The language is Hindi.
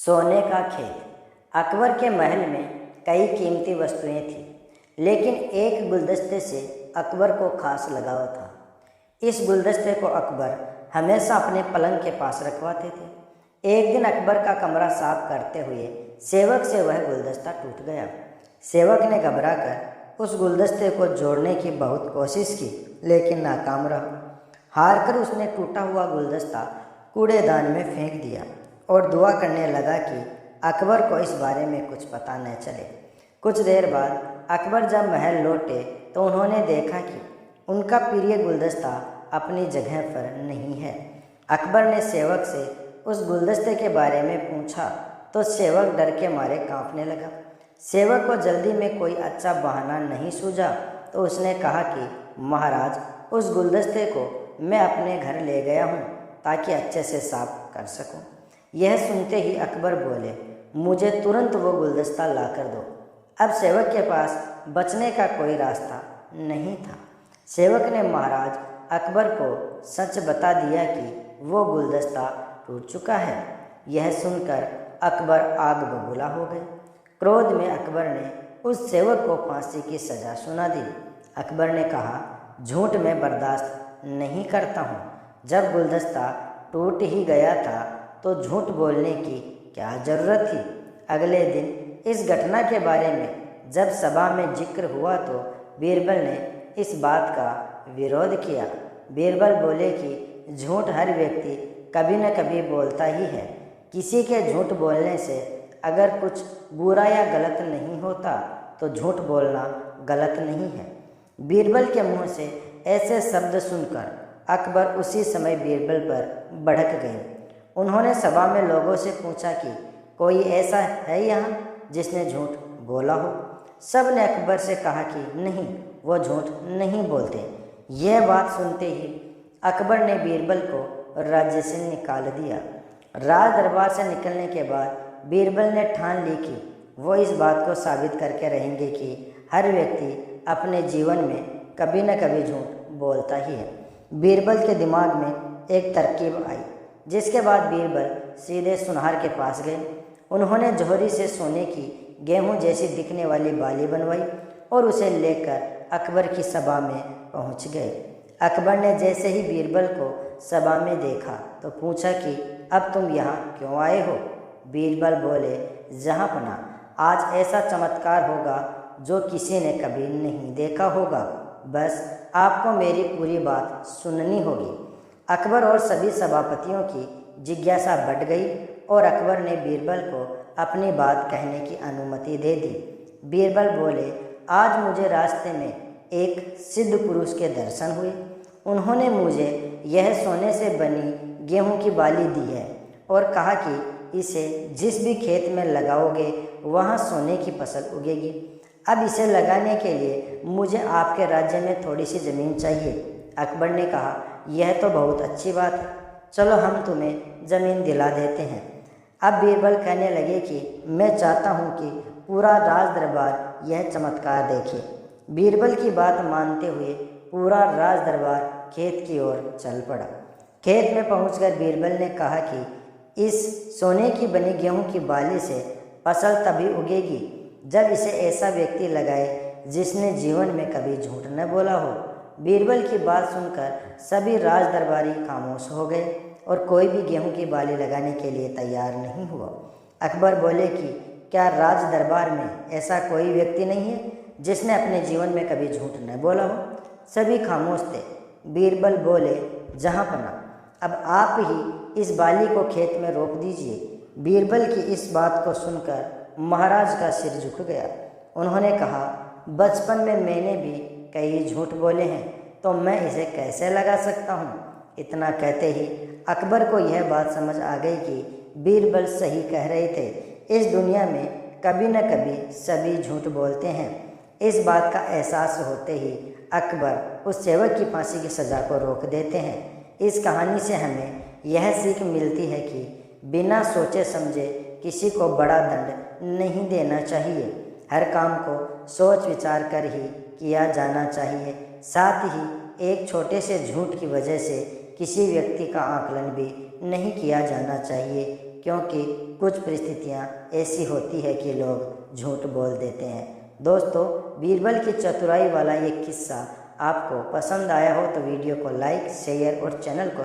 सोने का खेत। अकबर के महल में कई कीमती वस्तुएं थीं, लेकिन एक गुलदस्ते से अकबर को खास लगाव था। इस गुलदस्ते को अकबर हमेशा अपने पलंग के पास रखवाते थे। एक दिन अकबर का कमरा साफ करते हुए सेवक से वह गुलदस्ता टूट गया। सेवक ने घबराकर उस गुलदस्ते को जोड़ने की बहुत कोशिश की, लेकिन नाकाम रहा। हारकर उसने टूटा हुआ गुलदस्ता कूड़ेदान में फेंक दिया और दुआ करने लगा कि अकबर को इस बारे में कुछ पता न चले। कुछ देर बाद अकबर जब महल लौटे तो उन्होंने देखा कि उनका प्रिय गुलदस्ता अपनी जगह पर नहीं है। अकबर ने सेवक से उस गुलदस्ते के बारे में पूछा तो सेवक डर के मारे कांपने लगा। सेवक को जल्दी में कोई अच्छा बहाना नहीं सूझा तो उसने कहा कि महाराज, उस गुलदस्ते को मैं अपने घर ले गया हूँ ताकि अच्छे से साफ कर सकूँ। यह सुनते ही अकबर बोले, मुझे तुरंत वो गुलदस्ता ला कर दो। अब सेवक के पास बचने का कोई रास्ता नहीं था। सेवक ने महाराज अकबर को सच बता दिया कि वो गुलदस्ता टूट चुका है। यह सुनकर अकबर आग बबूला हो गए। क्रोध में अकबर ने उस सेवक को फांसी की सज़ा सुना दी। अकबर ने कहा, झूठ मैं बर्दाश्त नहीं करता हूँ। जब गुलदस्ता टूट ही गया था तो झूठ बोलने की क्या ज़रूरत थी। अगले दिन इस घटना के बारे में जब सभा में जिक्र हुआ तो बीरबल ने इस बात का विरोध किया। बीरबल बोले कि झूठ हर व्यक्ति कभी न कभी बोलता ही है। किसी के झूठ बोलने से अगर कुछ बुरा या गलत नहीं होता तो झूठ बोलना गलत नहीं है। बीरबल के मुंह से ऐसे शब्द सुनकर अकबर उसी समय बीरबल पर भड़क गए। उन्होंने सभा में लोगों से पूछा कि कोई ऐसा है यहाँ जिसने झूठ बोला हो। सब ने अकबर से कहा कि नहीं, वो झूठ नहीं बोलते। यह बात सुनते ही अकबर ने बीरबल को राज्य से निकाल दिया। राज दरबार से निकलने के बाद बीरबल ने ठान ली कि वो इस बात को साबित करके रहेंगे कि हर व्यक्ति अपने जीवन में कभी न कभी झूठ बोलता ही है। बीरबल के दिमाग में एक तरकीब आई, जिसके बाद बीरबल सीधे सुनार के पास गए। उन्होंने जोहरी से सोने की गेहूं जैसी दिखने वाली बाली बनवाई और उसे लेकर अकबर की सभा में पहुंच गए। अकबर ने जैसे ही बीरबल को सभा में देखा तो पूछा कि अब तुम यहाँ क्यों आए हो। बीरबल बोले, जहाँपना, आज ऐसा चमत्कार होगा जो किसी ने कभी नहीं देखा होगा। बस आपको मेरी पूरी बात सुननी होगी। अकबर और सभी सभापतियों की जिज्ञासा बढ़ गई और अकबर ने बीरबल को अपनी बात कहने की अनुमति दे दी। बीरबल बोले, आज मुझे रास्ते में एक सिद्ध पुरुष के दर्शन हुए। उन्होंने मुझे यह सोने से बनी गेहूं की बाली दी है और कहा कि इसे जिस भी खेत में लगाओगे वहाँ सोने की फसल उगेगी। अब इसे लगाने के लिए मुझे आपके राज्य में थोड़ी सी ज़मीन चाहिए। अकबर ने कहा, यह तो बहुत अच्छी बात है, चलो हम तुम्हें ज़मीन दिला देते हैं। अब बीरबल कहने लगे कि मैं चाहता हूँ कि पूरा राज दरबार यह चमत्कार देखे। बीरबल की बात मानते हुए पूरा राज दरबार खेत की ओर चल पड़ा। खेत में पहुंचकर बीरबल ने कहा कि इस सोने की बनी गेहूं की बाली से फसल तभी उगेगी जब इसे ऐसा व्यक्ति लगाए जिसने जीवन में कभी झूठ न बोला हो। बीरबल की बात सुनकर सभी राज दरबारी खामोश हो गए और कोई भी गेहूं की बाली लगाने के लिए तैयार नहीं हुआ। अकबर बोले कि क्या राज दरबार में ऐसा कोई व्यक्ति नहीं है जिसने अपने जीवन में कभी झूठ न बोला हो। सभी खामोश थे। बीरबल बोले, जहाँपना, अब आप ही इस बाली को खेत में रोप दीजिए। बीरबल की इस बात को सुनकर महाराज का सिर झुक गया। उन्होंने कहा, बचपन में मैंने भी कई झूठ बोले हैं तो मैं इसे कैसे लगा सकता हूँ। इतना कहते ही अकबर को यह बात समझ आ गई कि बीरबल सही कह रहे थे। इस दुनिया में कभी न कभी सभी झूठ बोलते हैं। इस बात का एहसास होते ही अकबर उस सेवक की फांसी की सज़ा को रोक देते हैं। इस कहानी से हमें यह सीख मिलती है कि बिना सोचे समझे किसी को बड़ा दंड नहीं देना चाहिए। हर काम को सोच विचार कर ही किया जाना चाहिए। साथ ही एक छोटे से झूठ की वजह से किसी व्यक्ति का आकलन भी नहीं किया जाना चाहिए, क्योंकि कुछ परिस्थितियाँ ऐसी होती है कि लोग झूठ बोल देते हैं। दोस्तों, बीरबल की चतुराई वाला ये किस्सा आपको पसंद आया हो तो वीडियो को लाइक, शेयर और चैनल को